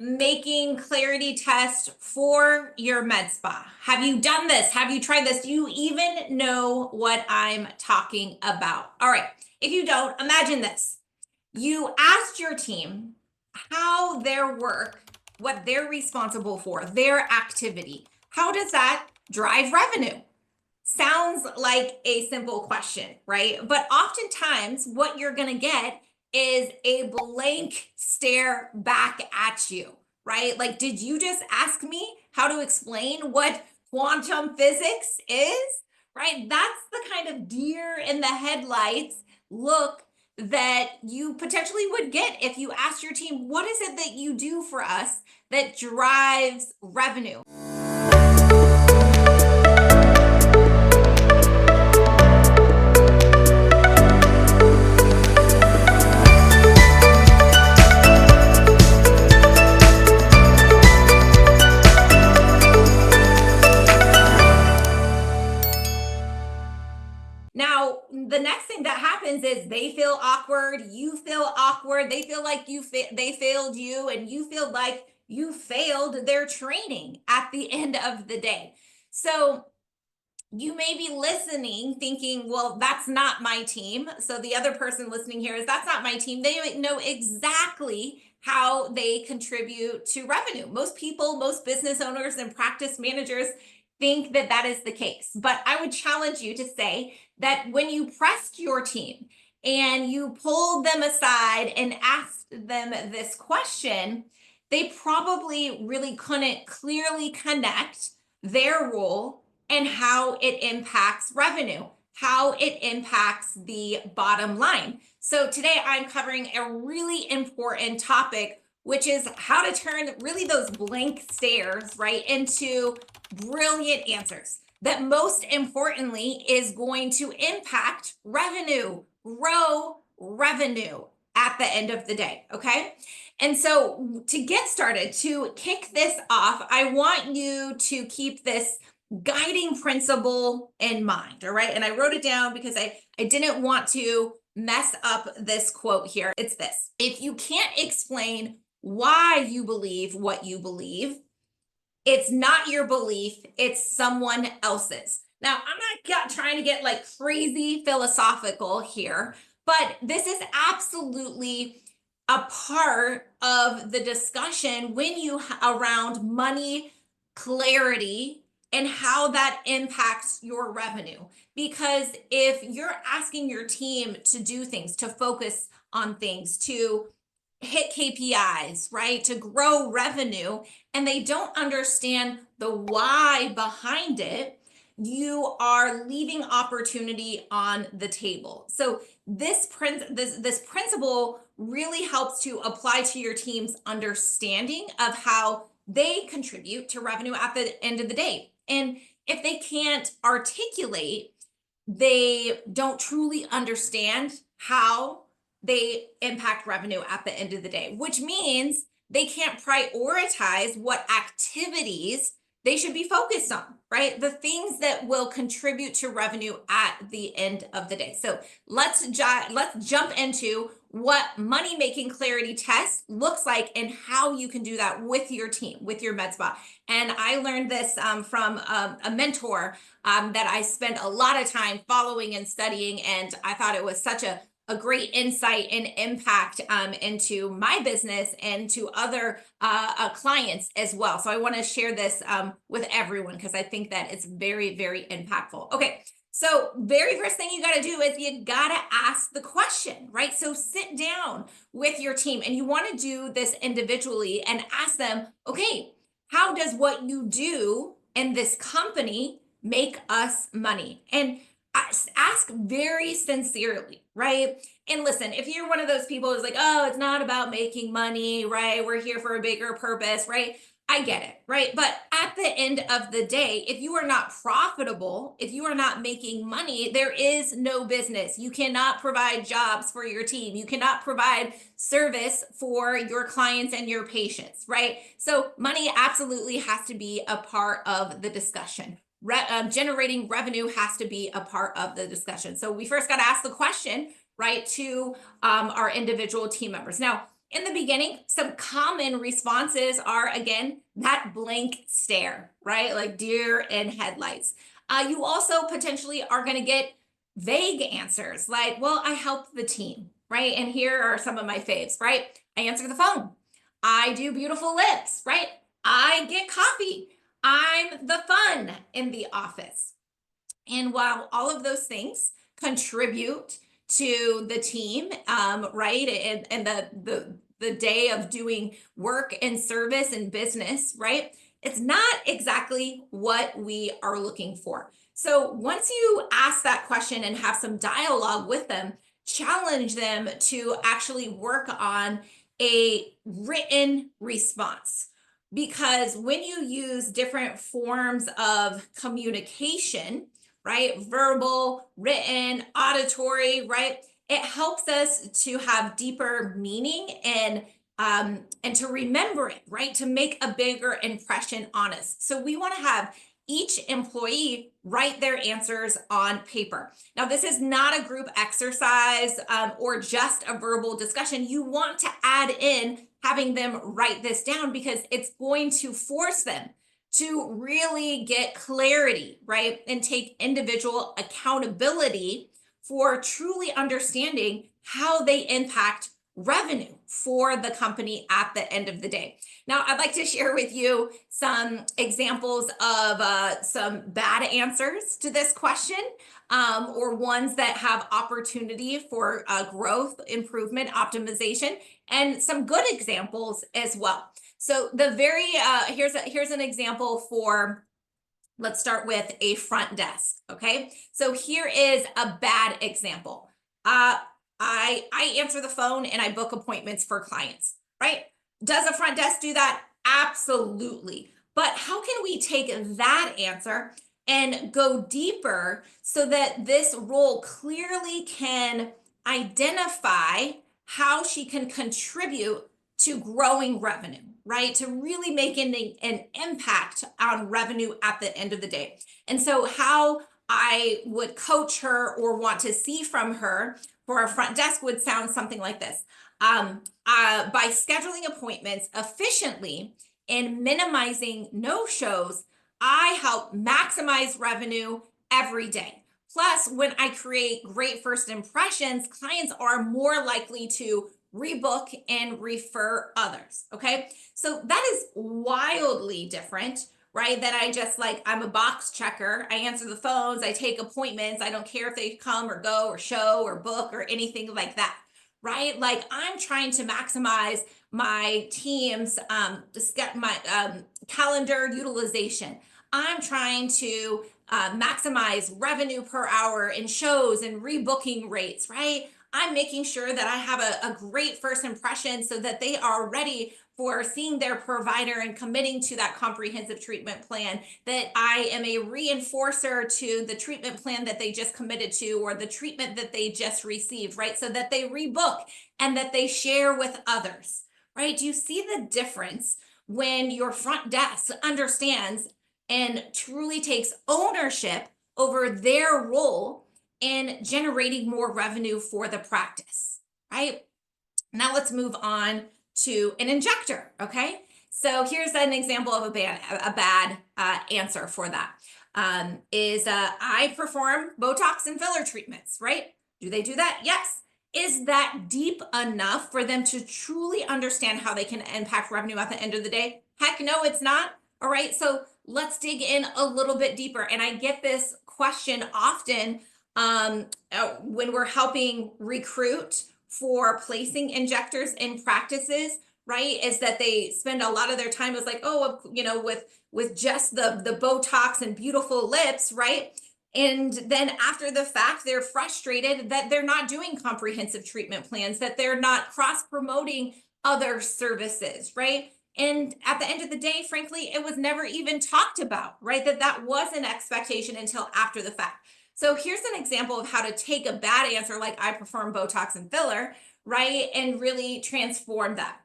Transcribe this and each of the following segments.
making clarity test for your med spa. Have you done this? Have you tried this? Do you even know what I'm talking about? All right. If you don't, imagine this. You asked your team how their work, what they're responsible for, their activity, how does that drive revenue? Sounds like a simple question, right? But oftentimes, what you're going to get is a blank stare back at you, right? Like, did you just ask me how to explain what quantum physics is? Right? That's the kind of deer in the headlights look that you potentially would get if you asked your team, what is it that you do for us that drives revenue? Now, the next thing that happens is they feel awkward, you feel awkward, they feel like they failed you, and you feel like you failed their training at the end of the day. So you may be listening thinking, well, that's not my team. So the other person listening here is, that's not my team. They know exactly how they contribute to revenue. Most people, most business owners and practice managers think that that is the case. But I would challenge you to say that when you pressed your team and you pulled them aside and asked them this question, they probably really couldn't clearly connect their role and how it impacts revenue, how it impacts the bottom line. So today I'm covering a really important topic, which is how to turn really those blank stares, right, into brilliant answers that most importantly is going to impact revenue, grow revenue at the end of the day, okay? And so to get started, to kick this off, I want you to keep this guiding principle in mind, all right? And I wrote it down because I didn't want to mess up this quote here. It's this: if you can't explain why you believe what you believe, it's not your belief, it's someone else's. Now, I'm not trying to get like crazy philosophical here, but this is absolutely a part of the discussion when you around money clarity and how that impacts your revenue. Because if you're asking your team to do things, to focus on things, to hit KPIs, right, to grow revenue, and they don't understand the why behind it, you are leaving opportunity on the table. So this principle really helps to apply to your team's understanding of how they contribute to revenue at the end of the day. And if they can't articulate, they don't truly understand how they impact revenue at the end of the day, which means they can't prioritize what activities they should be focused on, right? The things that will contribute to revenue at the end of the day. So let's jump into what money making clarity test looks like and how you can do that with your team, with your med spa. And I learned this from a mentor that I spent a lot of time following and studying, and I thought it was such a great insight and impact into my business and to other clients as well. So I want to share this with everyone because I think that it's very, very impactful. Okay, so very first thing you got to do is you got to ask the question, right? So sit down with your team and you want to do this individually and ask them, okay, how does what you do in this company make us money? And ask very sincerely, right? And listen, if you're one of those people who's like, oh, it's not about making money, right? We're here for a bigger purpose, right? I get it, right? But at the end of the day, if you are not profitable, if you are not making money, there is no business. You cannot provide jobs for your team. You cannot provide service for your clients and your patients, right? So money absolutely has to be a part of the discussion. Generating revenue has to be a part of the discussion. So we first got to ask the question, right, to our individual team members. Now, In the beginning, some common responses are, again, that blank stare, right? Like deer in headlights. You also potentially are going to get vague answers like, well, I help the team, right? And here are some of my faves, right? I answer the phone. I do beautiful lips, right? I get coffee. I'm the fun in the office. And while all of those things contribute to the team, right, and the day of doing work and service and business, right, it's not exactly what we are looking for. So once you ask that question and have some dialogue with them, challenge them to actually work on a written response. Because when you use different forms of communication, right? Verbal, written, auditory, right? It helps us to have deeper meaning and to remember it, right? To make a bigger impression on us. So we want to have each employee write their answers on paper. Now, this is not a group exercise or just a verbal discussion. You want to add in having them write this down because it's going to force them to really get clarity, right? And take individual accountability for truly understanding how they impact revenue for the company at the end of the day. Now, I'd like to share with you some examples of some bad answers to this question, or ones that have opportunity for growth, improvement, optimization, and some good examples as well. So the very here's an example for, let's start with a front desk. Okay, so here is a bad example. I answer the phone and I book appointments for clients, right? Does a front desk do that? Absolutely. But how can we take that answer and go deeper so that this role clearly can identify how she can contribute to growing revenue, right? To really make an impact on revenue at the end of the day. And so how I would coach her or want to see from her for a front desk would sound something like this. By scheduling appointments efficiently and minimizing no-shows, I help maximize revenue every day. Plus, when I create great first impressions, clients are more likely to rebook and refer others. Okay, so that is wildly different, right? That I just like, I'm a box checker. I answer the phones, I take appointments. I don't care if they come or go or show or book or anything like that, right? Like I'm trying to maximize my team's my calendar utilization. I'm trying to maximize revenue per hour in shows and rebooking rates, right? I'm making sure that I have a great first impression so that they are ready for seeing their provider and committing to that comprehensive treatment plan, that I am a reinforcer to the treatment plan that they just committed to or the treatment that they just received, right? So that they rebook and that they share with others, right? Do you see the difference when your front desk understands and truly takes ownership over their role in generating more revenue for the practice, right? Now let's move on to an injector, okay? So here's an example of a bad answer for that. I perform Botox and filler treatments, right? Do they do that? Yes. Is that deep enough for them to truly understand how they can impact revenue at the end of the day? Heck no, it's not. All right, so let's dig in a little bit deeper. And I get this question often when we're helping recruit for placing injectors in practices, right? Is that they spend a lot of their time is like, oh, with just the Botox and beautiful lips, right? And then after the fact, they're frustrated that they're not doing comprehensive treatment plans, that they're not cross-promoting other services, right? And at the end of the day, frankly, it was never even talked about, right? That was an expectation until after the fact. So here's an example of how to take a bad answer, like I perform Botox and filler, right? And really transform that.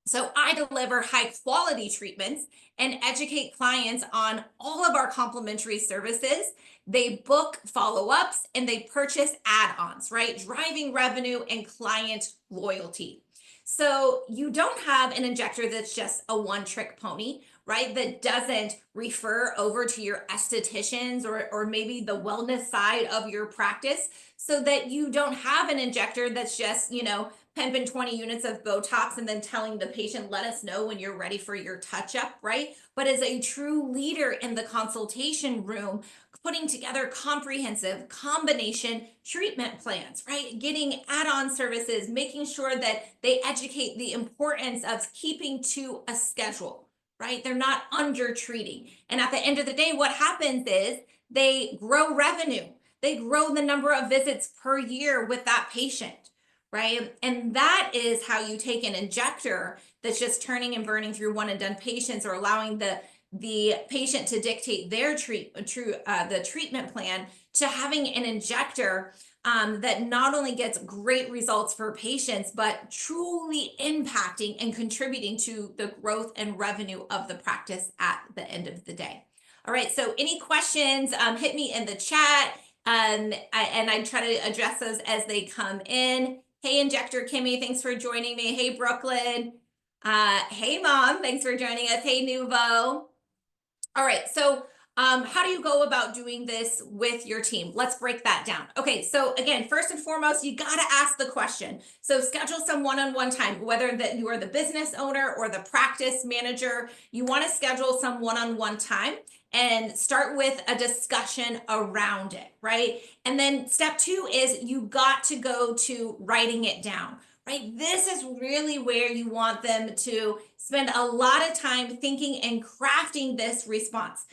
So I deliver high quality treatments and educate clients on all of our complimentary services. They book follow-ups and they purchase add-ons, right? Driving revenue and client loyalty. So you don't have an injector that's just a one-trick pony, right? That doesn't refer over to your estheticians or maybe the wellness side of your practice, so that you don't have an injector that's just, pumping 20 units of Botox and then telling the patient, let us know when you're ready for your touch-up, right? But as a true leader in the consultation room, putting together comprehensive combination treatment plans, right? Getting add-on services, making sure that they educate the importance of keeping to a schedule, right? They're not under treating. And at the end of the day, what happens is they grow revenue. They grow the number of visits per year with that patient, right? And that is how you take an injector that's just turning and burning through one and done patients, or allowing the patient to dictate their the treatment plan, to having an injector that not only gets great results for patients, but truly impacting and contributing to the growth and revenue of the practice at the end of the day. All right, so any questions, hit me in the chat, and I try to address those as they come in. Hey, Injector Kimmy, thanks for joining me. Hey, Brooklyn. Hey, Mom, thanks for joining us. Hey, Nuvo. All right, so how do you go about doing this with your team? Let's break that down. Okay, so again, first and foremost, you got to ask the question. So schedule some one-on-one time, whether that you are the business owner or the practice manager. You want to schedule some one-on-one time and start with a discussion around it, right? And then step two is you got to go to writing it down. Right? This is really where you want them to spend a lot of time thinking and crafting this response.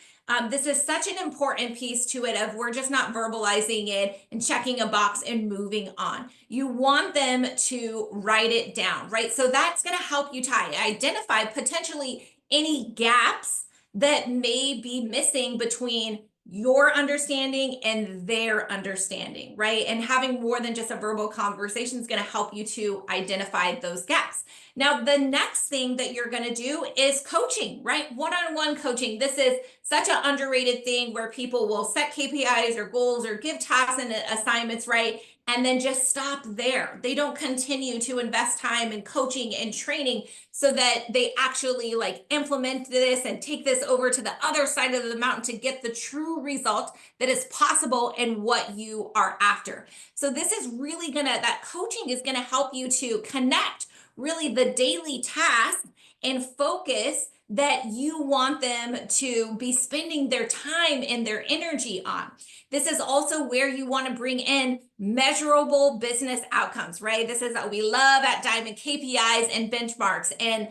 This is such an important piece to it, of we're just not verbalizing it and checking a box and moving on. You want them to write it down, right? So that's going to help you identify potentially any gaps that may be missing between your understanding and their understanding, right? And having more than just a verbal conversation is going to help you to identify those gaps. Now, the next thing that you're going to do is coaching, right? One-on-one coaching. This is such an underrated thing, where people will set KPIs or goals or give tasks and assignments, right? And then just stop there. They don't continue to invest time in coaching and training so that they actually implement this and take this over to the other side of the mountain to get the true result that is possible and what you are after. So this is really that coaching is gonna help you to connect really the daily task and focus that you want them to be spending their time and their energy on. This is also where you want to bring in measurable business outcomes, right? This is what we love at Diamond: KPIs and benchmarks, and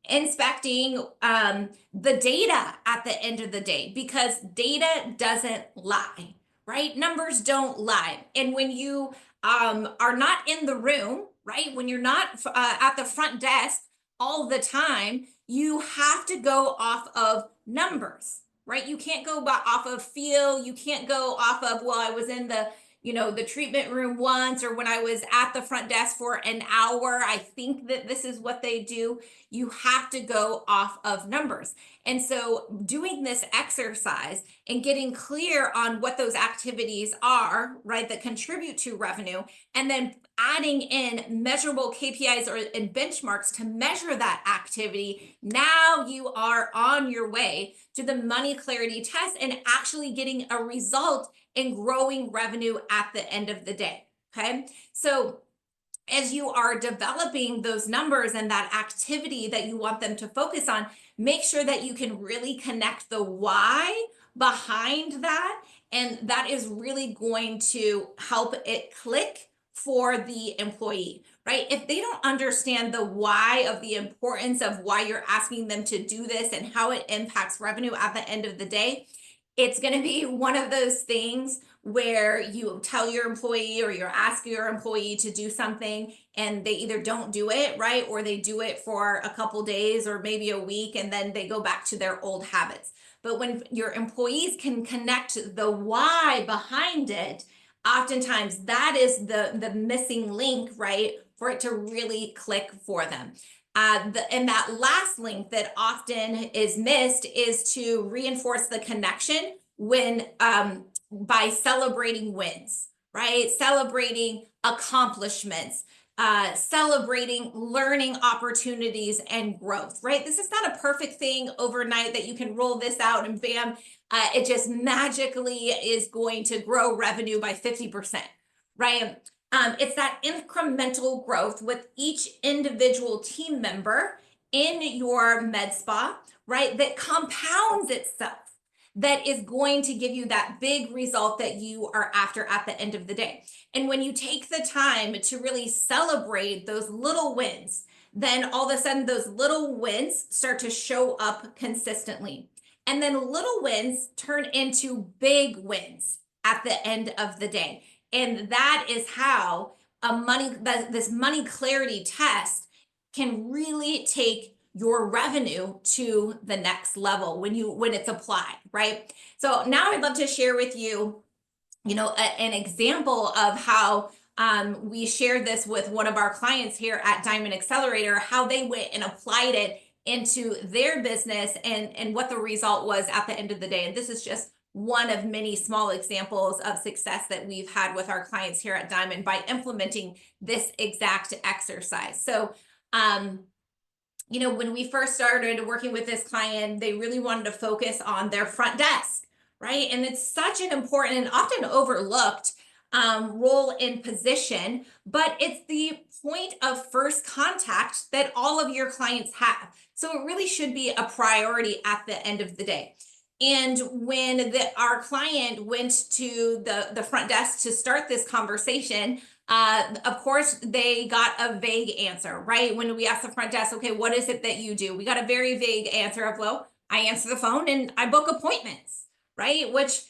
inspecting the data at the end of the day, because data doesn't lie, right? Numbers don't lie. And when you are not in the room, right? When you're not at the front desk all the time, you have to go off of numbers, right? You can't go off of feel. You can't go off of, well, I was in the treatment room once, or when I was at the front desk for an hour, I think that this is what they do. You have to go off of numbers. And so doing this exercise and getting clear on what those activities are, right, that contribute to revenue, and then adding in measurable KPIs and benchmarks to measure that activity, now you are on your way to the money clarity test and actually getting a result in growing revenue at the end of the day. Okay, so as you are developing those numbers and that activity that you want them to focus on, make sure that you can really connect the why behind that. And that is really going to help it click for the employee, right? If they don't understand the why of the importance of why you're asking them to do this and how it impacts revenue at the end of the day, it's going to be one of those things where you tell your employee or you're asking your employee to do something and they either don't do it, right? Or they do it for a couple days or maybe a week, and then they go back to their old habits. But when your employees can connect the why behind it, oftentimes that is the missing link, right? For it to really click for them. And that last link that often is missed is to reinforce the connection when by celebrating wins, right? Celebrating accomplishments, celebrating learning opportunities and growth, right? This is not a perfect thing overnight that you can roll this out and bam, it just magically is going to grow revenue by 50%, right? It's that incremental growth with each individual team member in your med spa, right? That compounds itself, that is going to give you that big result that you are after at the end of the day. And when you take the time to really celebrate those little wins, then all of a sudden those little wins start to show up consistently. And then little wins turn into big wins at the end of the day. And that is how this money clarity test can really take your revenue to the next level when it's applied, right? So now I'd love to share with you, an example of how we shared this with one of our clients here at Diamond Accelerator, how they went and applied it into their business and what the result was at the end of the day. And this is just one of many small examples of success that we've had with our clients here at Diamond by implementing this exact exercise. So, when we first started working with this client, they really wanted to focus on their front desk, right? And it's such an important and often overlooked role and position, but it's the point of first contact that all of your clients have. So it really should be a priority at the end of the day. And when our client went to the front desk to start this conversation, of course, they got a vague answer, right? When we asked the front desk, okay, what is it that you do? We got a very vague answer of, well, I answer the phone and I book appointments, right? Which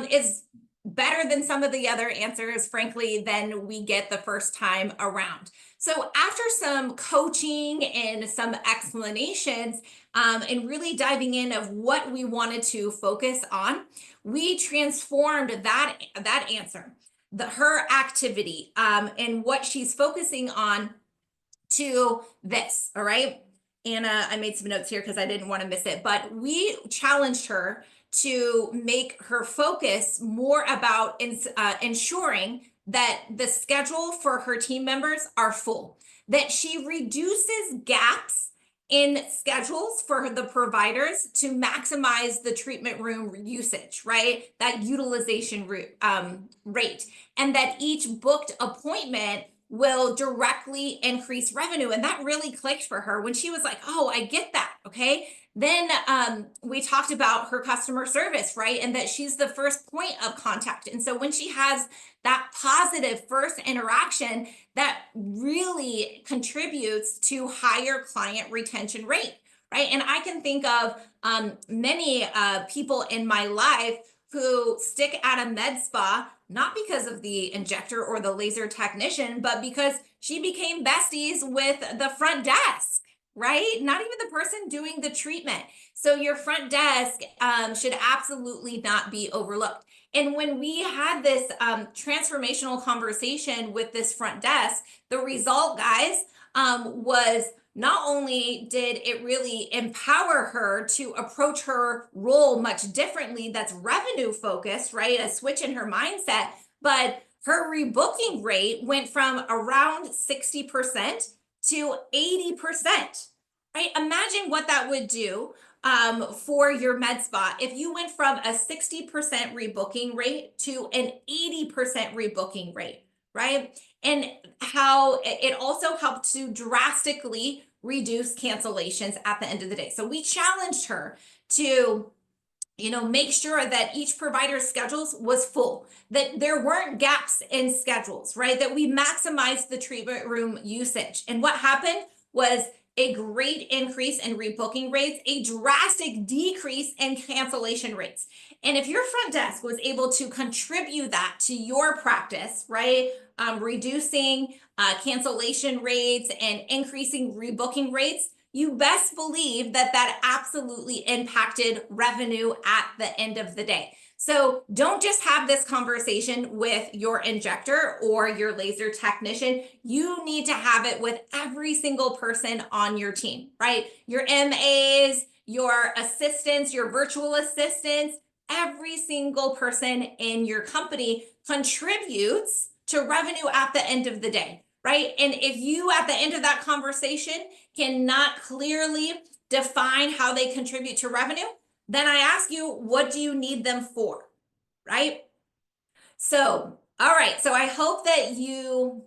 is better than some of the other answers, frankly, than we get the first time around. So after some coaching and some explanations, and really diving in of what we wanted to focus on, we transformed that answer, her activity, and what she's focusing on to this. All right. And I made some notes here because I didn't want to miss it, but we challenged her to make her focus more about ensuring that the schedule for her team members are full, that she reduces gaps in schedules for the providers to maximize the treatment room usage, right? That utilization rate, and that each booked appointment will directly increase revenue. And that really clicked for her when she was like, oh, I get that. Okay. Then we talked about her customer service, right? And that she's the first point of contact. And so when she has that positive first interaction, that really contributes to higher client retention rate, right? And I can think of many people in my life who stick at a med spa, not because of the injector or the laser technician, but because she became besties with the front desk, right? Not even the person doing the treatment. So your front desk should absolutely not be overlooked. And when we had this transformational conversation with this front desk, the result, guys, was not only did it really empower her to approach her role much differently, that's revenue focused, right? A switch in her mindset, but her rebooking rate went from around 60% to 80%, right? Imagine what that would do for your med spa if you went from a 60% rebooking rate to an 80% rebooking rate, right? And how it also helped to drastically reduce cancellations at the end of the day. So we challenged her to make sure that each provider's schedules was full, that there weren't gaps in schedules, right? That we maximized the treatment room usage. And what happened was a great increase in rebooking rates, a drastic decrease in cancellation rates. And if your front desk was able to contribute that to your practice, right? Reducing cancellation rates and increasing rebooking rates, you best believe that that absolutely impacted revenue at the end of the day. So don't just have this conversation with your injector or your laser technician. You need to have it with every single person on your team, right? Your MAs, your assistants, your virtual assistants, every single person in your company contributes to revenue at the end of the day, right? And if you, at the end of that conversation, cannot clearly define how they contribute to revenue, then I ask you, what do you need them for, right? So, all right. So I hope that you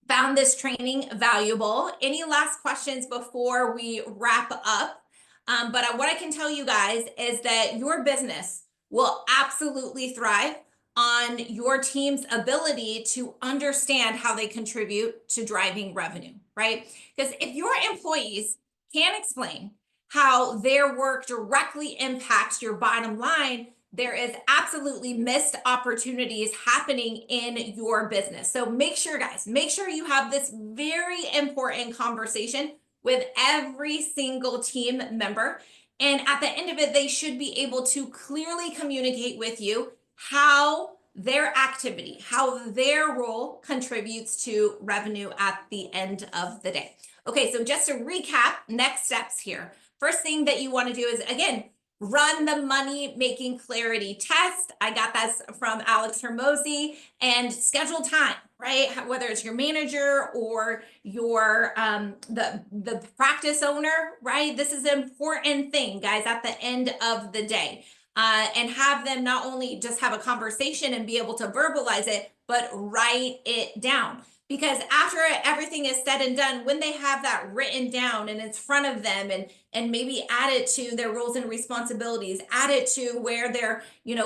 found this training valuable. Any last questions before we wrap up? But what I can tell you guys is that your business will absolutely thrive on your team's ability to understand how they contribute to driving revenue, right? Because if your employees can't explain how their work directly impacts your bottom line, there is absolutely missed opportunities happening in your business. So make sure, guys, make sure you have this very important conversation with every single team member. And at the end of it, they should be able to clearly communicate with you how their activity, how their role contributes to revenue at the end of the day. Okay, so just to recap, next steps here. First thing that you want to do is, again, run the money making clarity test. I got that from Alex Hermosi. And schedule time, right? Whether it's your manager or your the practice owner, right? This is an important thing, guys, at the end of the day. And have them not only just have a conversation and be able to verbalize it, but write it down. Because after everything is said and done, when they have that written down and it's in front of them, and maybe add it to their roles and responsibilities, add it to where their,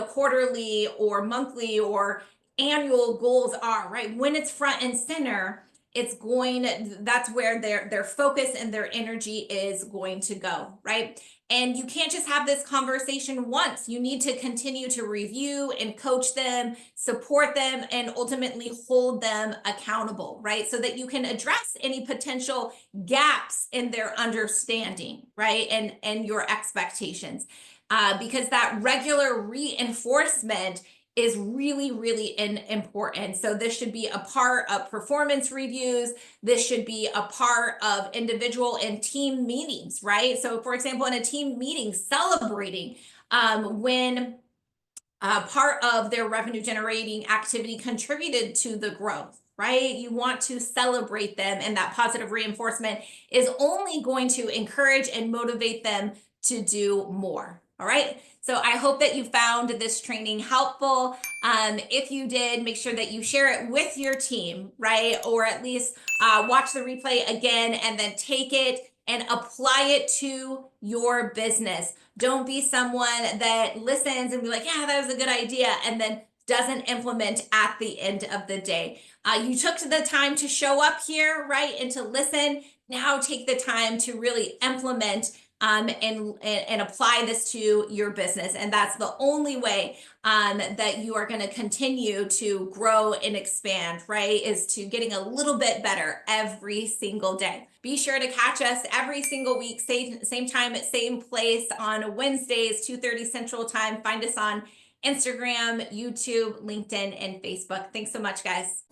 quarterly or monthly or annual goals are, right? When it's front and center, that's where their focus and their energy is going to go, right? And you can't just have this conversation once. You need to continue to review and coach them, support them, and ultimately hold them accountable, right? So that you can address any potential gaps in their understanding, right? And your expectations. Because that regular reinforcement is really, really important. So this should be a part of performance reviews. This should be a part of individual and team meetings, right? So for example, in a team meeting, celebrating when part of their revenue generating activity contributed to the growth, right? You want to celebrate them, and that positive reinforcement is only going to encourage and motivate them to do more. All right. So I hope that you found this training helpful. If you did, make sure that you share it with your team, right? Or at least watch the replay again and then take it and apply it to your business. Don't be someone that listens and be like, yeah, that was a good idea, and then doesn't implement at the end of the day. You took the time to show up here, right? And to listen. Now take the time to really implement and apply this to your business. And that's the only way that you are going to continue to grow and expand, right? Is to getting a little bit better every single day. Be sure to catch us every single week, same time at same place on Wednesdays, 2:30 Central Time. Find us on Instagram, YouTube, LinkedIn, and Facebook. Thanks so much, guys.